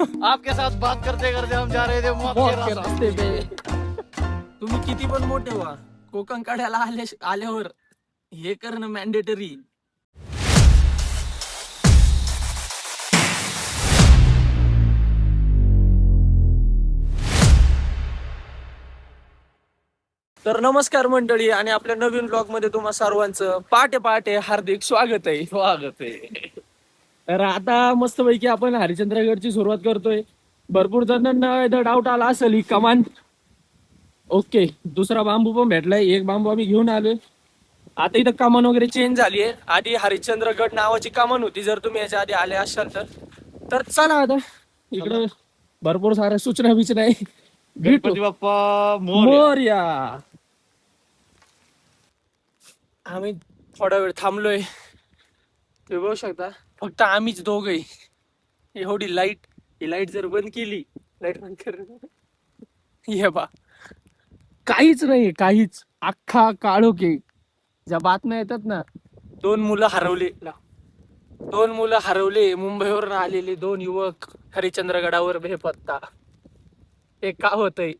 आपके साथ बात करते करते हम जा रहे थे मौत के रास्ते पे। तुम्ही किती पण मोठे व्हा, कोकण काढायला आल्यावर हे करणं मॅन्डेटरी. तर नमस्कार मंडळी, आणि आपल्या नवीन ब्लॉग मध्ये तुम्हा सर्वांचं पहाटे पहाटे हार्दिक स्वागत आहे. स्वागत आहे. तर आता मस्तपैकी आपण हरिश्चंद्रगडची सुरुवात करतोय. भरपूर जणांना डाऊट आला असेल ही कमान. ओके, दुसरा बांबू पण भेटलाय, एक बांबू आम्ही घेऊन आलोय. आता इथं कमान वगैरे चेंज झाली आहे. आधी हरिश्चंद्रगड नावाची कमान होती, जर तुम्ही याच्या आधी आले असाल तर चला आता इकडं भरपूर साऱ्या सूचना विचना आहे. भेटू. गणपती बाप्पा मोरया. मोरया. आम्ही थोडा वेळ थांबलोय, तुम्ही बघू शकता. फक्त आम्हीच दोघे. एवढी लाईट, ही लाईट जर बंद केली, लाईट बंद कर, हे बा काहीच नाही, काहीच. अख्खा काळोखे. ज्या बातम्या येतात ना, दोन मुलं हरवले, मुंबईवरून आलेले 2 युवक हरिश्चंद्रगडावर बेपत्ता. हे का होतंय?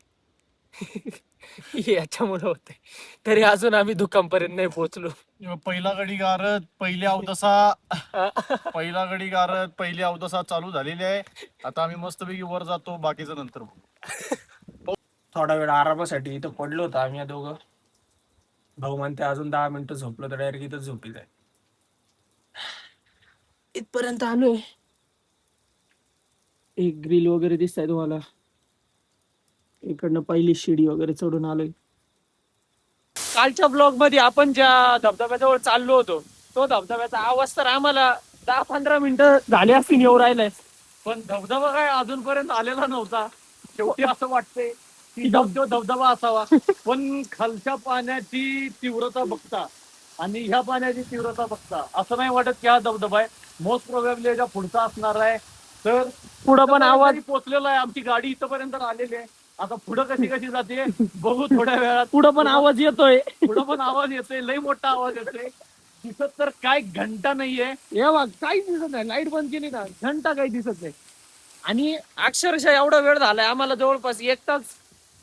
याच्यामुळे होतंय. तरी अजून आम्ही दुकानपर्यंत नाही पोहोचलो. पहिला गडी गारत पहिली अवदसा चालू झालेली आहे. आता आम्ही मस्तपैकी वर जातो, बाकीचं नंतर बघू. थोडा वेळ आरामासाठी इथं पडलो होतो आम्ही दोघं. भाऊ म्हणते अजून 10 मिनिटं झोपलो तर डायरेक्ट इथं झोपी जाय. इथपर्यंत आलोय. एक ग्रिल वगैरे दिसतंय तुम्हाला. इकडनं पहिली शिडी वगैरे चढून आलोय. कालच्या ब्लॉग मध्ये आपण ज्या धबधब्याजवळ चाललो होतो, तो धबधब्याचा आवाज तर आम्हाला 10-15 मिनिटं झाली असतील येऊ राहिलाय. पण धबधबा काय अजूनपर्यंत आलेला नव्हता. शेवटी असं वाटतंय की धबधबा असावा, पण खालच्या पाण्याची तीव्रता बघता आणि ह्या पाण्याची तीव्रता बघता असं नाही वाटत की हा धबधबा आहे. मोस्ट प्रोबॅबली याच्या पुढचा असणार आहे. तर पुढं पण आवाज पोहोचलेला आहे, आमची गाडी इथपर्यंत आलेली आहे. आता पुढं कशी जाते बघू थोड्या वेळात. पुढं पण आवाज येतोय. लई मोठा आवाज येतोय. दिसत तर काय घंटा नाहीये. हे बघ, काहीच दिसत नाही. लाईट बंद केली ना, घंटा काही दिसत नाही. आणि अक्षरशः एवढा वेळ झालाय आम्हाला, जवळपास एक तास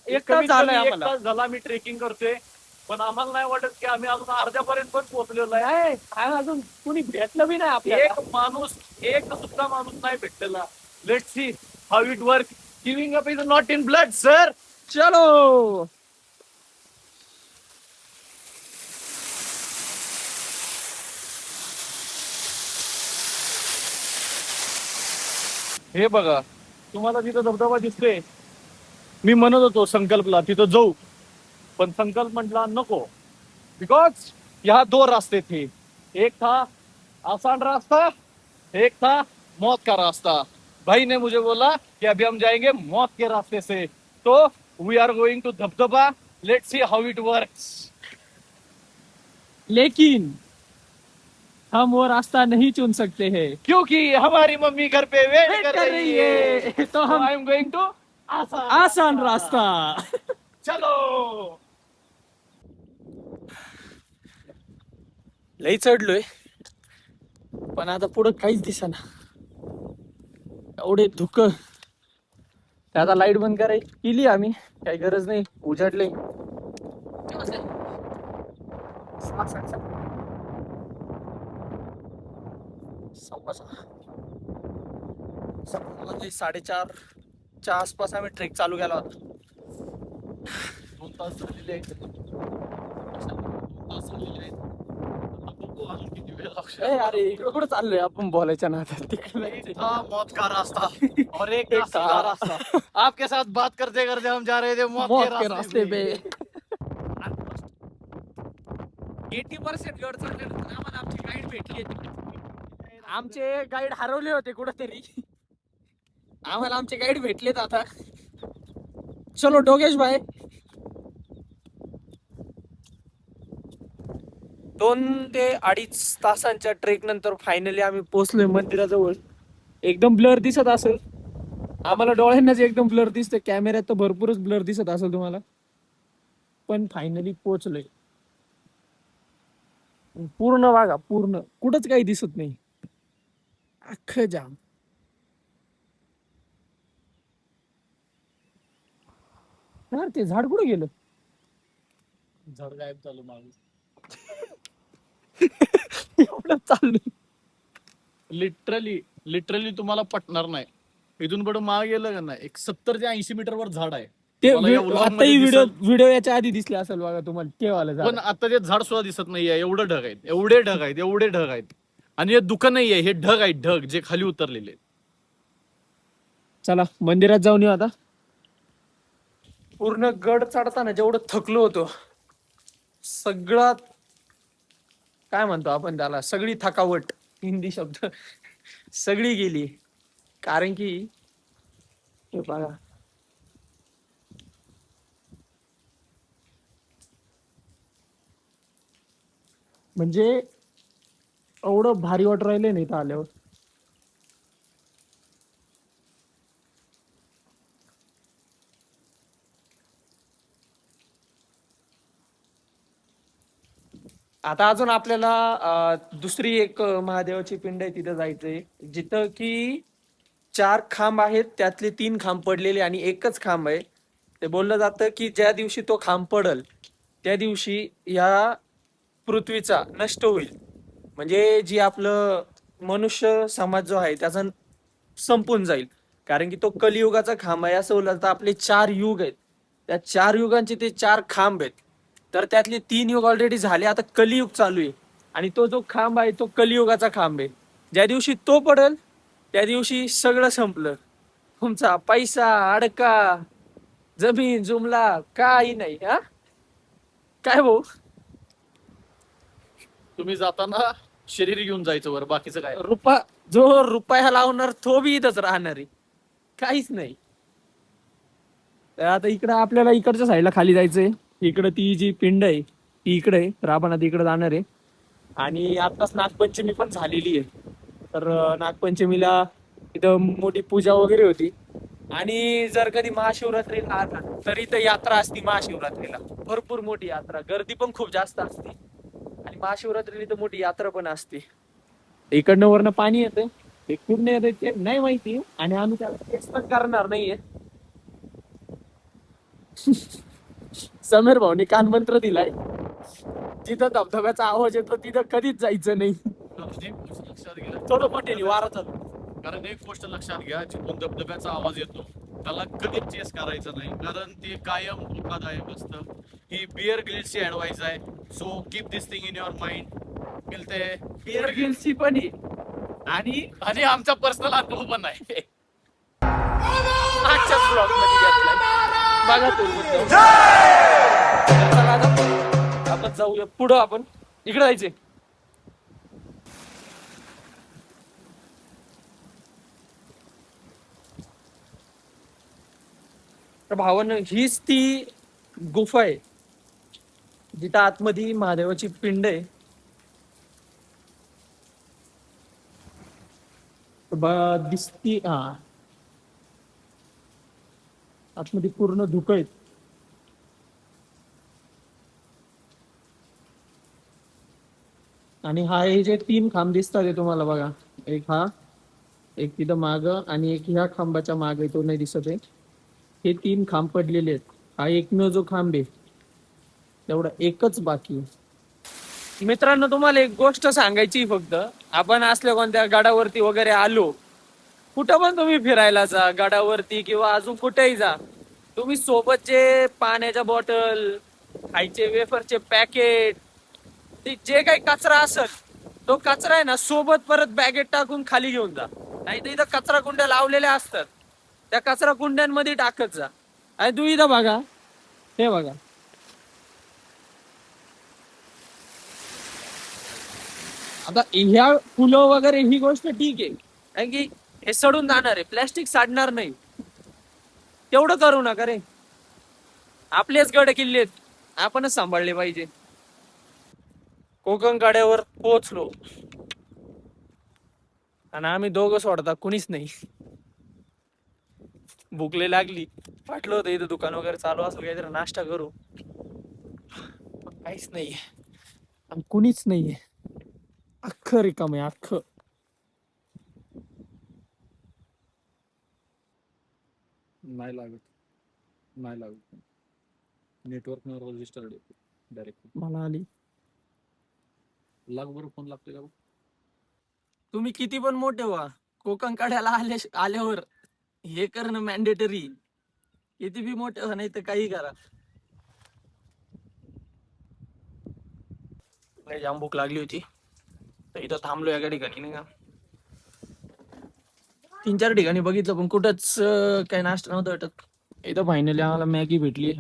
झालाय एक आम्हाला. तास झाला मी ट्रेकिंग करतोय, पण आम्हाला नाही वाटत की आम्ही अजून अर्ध्यापर्यंत पण पोहोचलेलो आहे. काय अजून कुणी भेटलं बी नाही आपल्याला. एक सुद्धा माणूस नाही भेटलेला. Let's see how it work. Giving up is not in blood sir. चलो. हे बघा, तुम्हाला तिथं धबधबा दिसतोय. मी म्हणत होतो संकल्पला तिथं जाऊ, पण संकल्प म्हटला नको, बिकॉज यहाँ 2 रास्ते थे. एक था आसान रास्ता, एक था मौत का रास्ता. भाई ने मुझे बोला कि अभी हम जाएंगे मौत के रास्ते से, तो वी आर गोइंग टू धबधबा. Let's see how it works. लेकिन हम वो रास्ता नहीं चुन सकते हैं, क्योंकि हमारी मम्मी घर पे वेट कर रही है. तो हम आई एम गोइंग टू आसान रास्ता. चलो. लई चढलोय, पण आता पुढं काहीच दिसेना. एवढे धुक. आता लाईट बंद केली आम्ही, काही गरज नाही, उजाडले. सकाळी 4:30च्या आसपास आम्ही ट्रेक चालू केला होता. 2 तास झालेले आहेत. 2 तास झालेले आहेत. आता बघू अजून किती वेळ लागतो. अरे इकडे कुठं चाललोय आपण बोलायच्या नादात? तिकडे एक था मौत का रास्ता और एक था सीधा रास्ता. आपके साथ बात करते करते हम जा रहे थे मौत के रास्ते पे. 80% गड चढल्यानंतर आम्हाला आमची गाईड भेटली. आमचे गाईड हरवले होते कुठेतरी. आम्हाला आमचे गाईड भेटलेत आता. चलो डोगेश भाई. 2 ते 2.5 तासांच्या ट्रेक नंतर फायनली आम्ही पोहोचलोय मंदिराजवळ. एकदम ब्लर दिसत असेल आम्हाला, डोळ्यांनाच एकदम ब्लर दिसतं. कॅमेऱ्यात तर भरपूरच ब्लर दिसत असेल तुम्हाला, पण फायनली पोहोचलोय. पूर्ण बघा, पूर्ण कुठंच काही दिसत नाही, अख्खं जाम. यार ते झाड कुठे गेलं? झाड गायब चालू मागे. एवढं चाललं. लिटरली लिटरली तुम्हाला पटणार नाही. इथून पुढे मागे गेलं का नाही, एक 70 ते 80 मीटरवर झाड आहे. ते तुम्हाला या व्लॉग मध्ये आताही व्हिडिओ दिसल, व्हिडिओ याच्या आधी दिसले असेल बघा तुम्हाला ते वाला झाड. पण आता ते झाड सुद्धा दिसत नाहीये. एवढं ढग आहेत, एवढे ढग आहेत, एवढे ढग आहेत. आणि हे दुःख नाहीये, हे ढग आहेत, ढग जे खाली उतरलेले आहेत. चला मंदिरात जाऊन येऊ आता. पूर्ण गड चढताना जेवढं थकलो होतो, सगळं काय म्हणतो आपण त्याला, सगळी थकावट, हिंदी शब्द सगळी गेली. कारण की हे बघा, म्हणजे एवढं भारी वाट राहिले नाही इथं आल्यावर. आता अजून आपल्याला दुसरी एक महादेवाची पिंड आहे तिथं जायचंय, जिथं की 4 खांब आहेत, त्यातले 3 खांब पडलेले आणि एकच खांब आहे. ते बोललं जातं की ज्या दिवशी तो खांब पडल त्या दिवशी या पृथ्वीचा नष्ट होईल. म्हणजे जी आपलं मनुष्य समाज जो आहे त्याचा संपून जाईल. कारण की तो कलियुगाचा खांब आहे. असं बोललं तर आपले 4 युग आहेत, त्या 4 युगांचे ते 4 खांब आहेत. तर त्यातले 3 युग ऑलरेडी झाले, आता कलियुग चालू आहे. आणि तो जो खांब आहे तो कलियुगाचा खांब आहे. ज्या दिवशी तो पडेल त्या दिवशी सगळं संपलं. तुमचा पैसा अडका, जमीन जुमला काही नाही. हा काय भाऊ? तुम्ही जाताना शरीर घेऊन जायचं, वर बाकीचं काय. जो रुपया लावणार तो बी इथंच राहणार आहे, काहीच नाही. तर आता इकडं आपल्याला इकडच्या साईडला खाली जायचंय. इकडं ती जी पिंड आहे ती इकडे आहे, तर आपण आता इकडे जाणार आहे. आणि आताच नागपंचमी पण झालेली आहे, तर नागपंचमीला इथं मोठी पूजा वगैरे होती. आणि जर कधी महाशिवरात्रीला आला तर इथं यात्रा असती. महाशिवरात्रीला भरपूर मोठी यात्रा, गर्दी पण खूप जास्त असते. आणि महाशिवरात्रीला इथं मोठी यात्रा पण असते. इकडनं वरनं पाणी येतं, ते कुठनं येतं ते नाही माहिती, आणि आम्ही त्याला एक्सपेक्ट करणार नाहीये. समीर भाऊनी कानमंत्र दिलाय, जिथं धबधब्याचा आवाज येतो तिथं कधीच जायचं नाही. एक गोष्ट लक्षात घ्या, थोडं मोठे वारा चालू. कारण एक गोष्ट लक्षात घ्या, जिथून धबधब्याचा आवाज येतो त्याला कधीच चेस करायचं नाही, कारण ते कायम धोकादायक असतं. ही बिअर ग्रिल्सची ऍडवाइस आहे. So keep this thing in your mind. मिळते बिअर ग्रिल्सची पण आहे. आणि आणि आमचा पर्सनल अनुभव पण आहे. मागच्याच ब्लॉग मध्ये घेतलाय बघा तुम्ही. चला आता आपण जाऊया पुढं, आपण इकडे जायचंय. तर भावानं हीच ती गुफा आहे जिथं आतमध्ये महादेवाची पिंड आहे. दिसती, हा आतमध्ये पूर्ण धुकं आहेत. आणि हा हे जे 3 खांब दिसतात ते तुम्हाला बघा, एक हा, एक तिथं माग, आणि एक ह्या खांबाच्या माग तो नाही दिसत आहे. हे 3 खांब पडलेले आहेत. हा एकमेव जो खांब आहे तेवढा एकच बाकी आहे. मित्रांनो तुम्हाला एक गोष्ट सांगायची, फक्त आपण असल्या कोणत्या गडावरती वगैरे आलो, कुठं पण तुम्ही फिरायला जा, गडावरती किंवा अजून कुठेही जा, तुम्ही सोबतचे पाण्याच्या बॉटल, खायचे वेफरचे पॅकेट, ते जे काही कचरा असेल तो कचरा आहे ना सोबत परत बॅगेत टाकून खाली घेऊन जा. नाही तर इथं कचरा कुंड्या लावलेल्या असतात, त्या कचरा कुंड्यांमध्ये टाकत जा. आणि तू इथं बघा, हे बघा, आता ह्या फुलं वगैरे ही गोष्ट ठीक आहे, कारण की हे सडून जाणार आहे, प्लॅस्टिक साडणार नाही. तेवढं करू नका रे. आपलेच गड किल्ले आहेत, आपणच सांभाळले पाहिजे. कोकण कड्यावर पोहोचलो आणि आम्ही दोघं सोडता कुणीच नाही. भूकले लागली, वाटलं होतं इथं दुकान वगैरे चालू असेल, काहीतरी नाश्ता करू, पण काहीच नाहीये आणि कुणीच नाहीये. अख्खं रिकाम आहे, अख्खं. नाही लागत, नाही लागत. नेटवर्क न रजिस्टर्ड डायरेक्ट मला आली. लाख बरं फोन लागतोय का बघ. तुम्ही किती पण मोठे व्हा, कोकण काढायला आल्यावर हे करणं मॅन्डेटरी. किती बी मोठे व्हा, नाही तर काही करा. लय जाम भूक लागली होती तर इथं थांबलो एका ठिकाणी नाही का. 3-4 ठिकाणी बघितलं पण कुठंच काही नाश्ता नव्हतं भेटत. इथं फायनली आम्हाला मॅगी भेटली.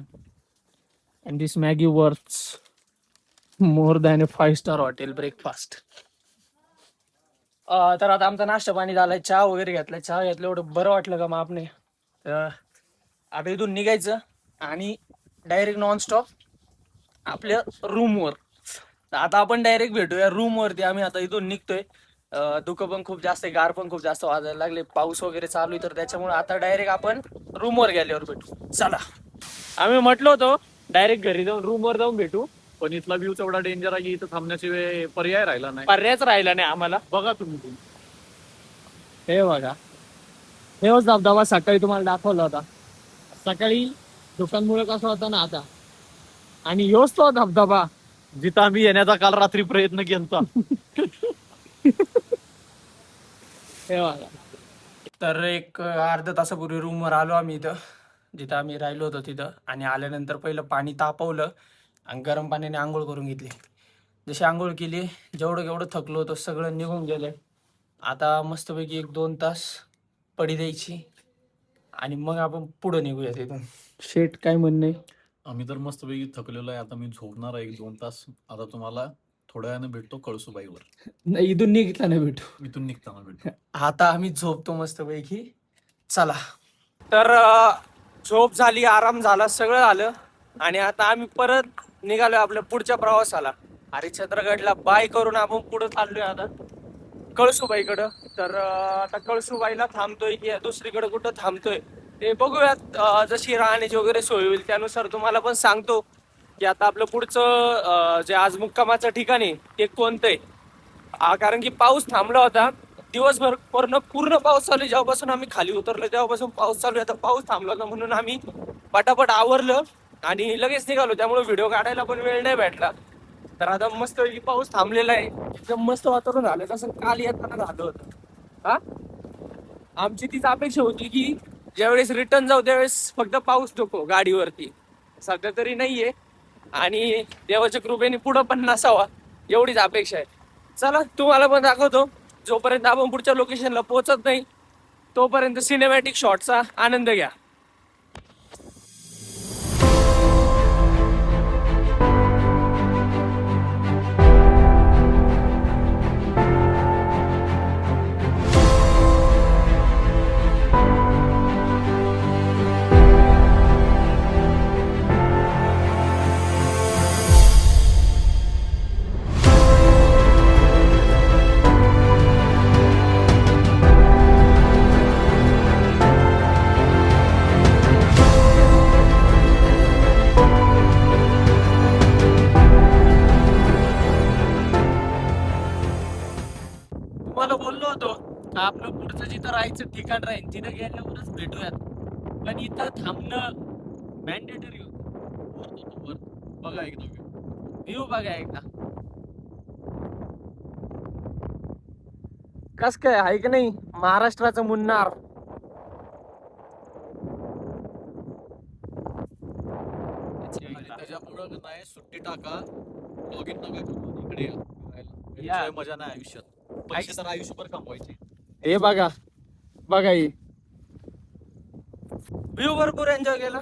And this Maggi worths more than a 5 star hotel breakfast. तर आता आमचा नाश्ता पाणी झालाय, चहा वगैरे घेतलाय. चहा घेतलं एवढं बरं वाटलं का मग आपने. तर आता इथून निघायचं आणि डायरेक्ट नॉनस्टॉप आपल्या रूमवर. तर आता आपण डायरेक्ट भेटूया रूम वरती. आम्ही आता इथून निघतोय. धुकं पण खूप जास्त आहे, गार पण खूप जास्त वाजायला लागले, पाऊस वगैरे चालू आहे, तर त्याच्यामुळे आता डायरेक्ट आपण रूमवर गेल्यावर भेटू. चला. आम्ही म्हटलो होतो डायरेक्ट घरी जाऊन रूमवर जाऊन भेटू, पण इथला व्ह्यू एवढा डेंजर आहे की इथं थांबण्याचे पर्याय राहिला नाही. पर्यायच राहिला नाही आम्हाला. बघा तुम्ही. हे बघा, हेच धबधबा सकाळी तुम्हाला दाखवला होता. सकाळी दुकानमुळे कसं होतं ना आता, आणि ह्योच तो धबधबा जिथं आम्ही येण्याचा काल रात्री प्रयत्न केला. हे बघा. तर एक अर्धा तासापूर्वी रूमवर आलो आम्ही इथं, जिथं आम्ही राहिलो होतो तिथं. आणि आल्यानंतर पहिलं पाणी तापवलं आणि गरम पाण्याने आंघोळ करून घेतली. जशी आंघोळ केली, जेवढं थकलो होतो सगळं निघून गेलं. आता मस्तपैकी 1-2 तास पडी द्यायची आणि मग आपण पुढे निघूया तिथून. शेट काय म्हणणे. आम्ही तर मस्तपैकी थकलेलो आहे. आता मी झोपणार आहे 1-2 तास. आता तुम्हाला थोड्या वेळाने भेटतो कळसूबाईवर. नाही, इथून निघताना भेटू. इथून निघताना भेटतो. आता आम्ही झोपतो मस्तपैकी. चला. तर झोप झाली, आराम झाला, सगळं झालं आणि आता आम्ही परत निघालो आपल्या पुढच्या प्रवासाला. हरिश्चंद्रगडला बाय करून आपण पुढे चाललोय आता कळसूबाईकडं. तर आता कळसूबाईला थांबतोय की दुसरीकडे कुठं थांबतोय ते बघूयात. जशी राहण्याची वगैरे सोय होईल त्यानुसार तुम्हाला पण सांगतो की आता आपलं पुढचं जे आज मुक्कामाचं ठिकाण आहे ते कोणतं आहे. कारण की पाऊस थांबला होता दिवसभर, पूर्ण पाऊस चालू आहे. जेव्हापासून आम्ही खाली उतरलो तेव्हापासून पाऊस चालू आहे. आता पाऊस थांबला होता म्हणून आम्ही पटापट आवरलं आणि लगेच निघालो, त्यामुळे व्हिडिओ काढायला पण वेळ नाही भेटला. तर आता मस्त पाऊस थांबलेला आहे, एकदम मस्त वातावरण झालं तसं काल येताना झालं होतं. हा, आमची तीच अपेक्षा होती की ज्यावेळेस रिटर्न जाऊ त्यावेळेस फक्त पाऊस नको गाडीवरती. सध्या तरी नाहीये आणि देवाच्या कृपेने पुढं पण नसावा, एवढीच अपेक्षा आहे. चला, तुम्हाला पण दाखवतो. जोपर्यंत आपण पुढच्या लोकेशनला पोहोचत नाही तोपर्यंत सिनेमॅटिक शॉटचा आनंद घ्या. तुम्हाला बोललो होतो का आपलं पुढचं जिथं राहायचं ठिकाण राहील तिथं गेल्यावरच भेटूयात, पण इथं थांबणं मॅन्डेटरी होतं. बघा एकदा व्ह्यू बघा एकदा. कस काय आहे की नाही महाराष्ट्राचं मुन्नार. त्याच्यामुळं नाही सुट्टी टाका, लॉग इन नका करू, इकडे या. या. याशिवाय मजा नाही आयुष्यात. पैसे तर आयुष्यभर कमवायचे. हे बघा बघा, ही व्ह्यू भरपूर एन्जॉय केला.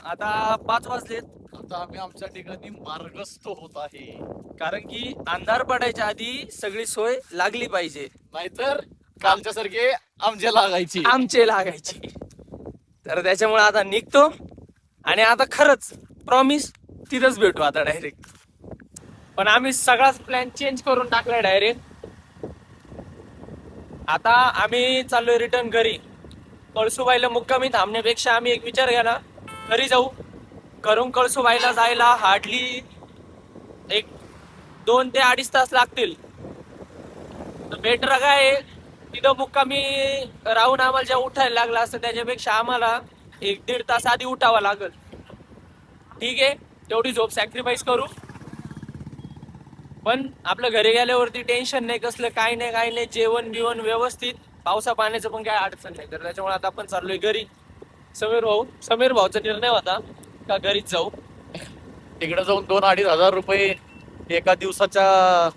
आता 5 वाजलेत. आता आम्ही आमच्या ठिकाणी मार्गस्थ होत आहे, कारण की अंधार पडायच्या आधी सगळी सोय लागली पाहिजे, नाहीतर कालच्या सारखे आमचे लागायची. आमचे लागायची. तर त्याच्यामुळे आता निघतो आणि आता खरंच प्रॉमिस तिथंच भेटू आता डायरेक्ट. पण आम्ही सगळाच प्लॅन चेंज करून टाकलाय डायरेक्ट. आता आम्ही चाललोय रिटर्न घरी. कळसूबाईला मुक्कामी थांबण्यापेक्षा आम्ही एक विचार केला, घरी जाऊ. करून कळसूबाईला जायला हार्डली 2 ते 2.5 तास लागतील. तर बेटर काय आहे, तिथं मुक्कामी राहून आम्हाला ज्या उठायला लागला असतं त्याच्यापेक्षा आम्हाला 1-1.5 तास आधी उठावं लागल. ठीक आहे, तेवढी झोप सॅक्रिफाईस करू, पण आपलं घरी गेल्यावरती टेन्शन नाही कसलं, काय नाही, जेवण बिवण व्यवस्थित, पावसा पाण्याचं पण काय अडचण नाही. तर त्याच्यामुळे आता आपण चाललोय घरी. समीर भाऊचा निर्णय होता का घरीच जाऊ. तिकडे जाऊन 2-2.5 हजार रुपये एका दिवसाच्या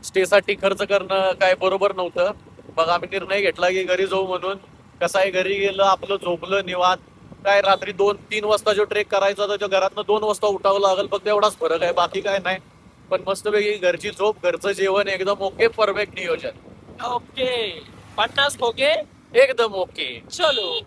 स्टे साठी खर्च करणं काय बरोबर नव्हतं. मग आम्ही निर्णय घेतला की घरी जाऊ म्हणून. कसं आहे, घरी गेलं आपलं झोपलं निवांत. काय रात्री 2-3 वाजता जो ट्रेक करायचा तर घरातनं 2 वाजता उठावं लागेल, फक्त एवढाच फरक आहे, बाकी काय नाही. पण मस्तपैकी घरची झोप, घरचं जेवण एकदम ओके, परफेक्ट नियोजन, ओके, 50 खोके, एकदम ओके. चलो.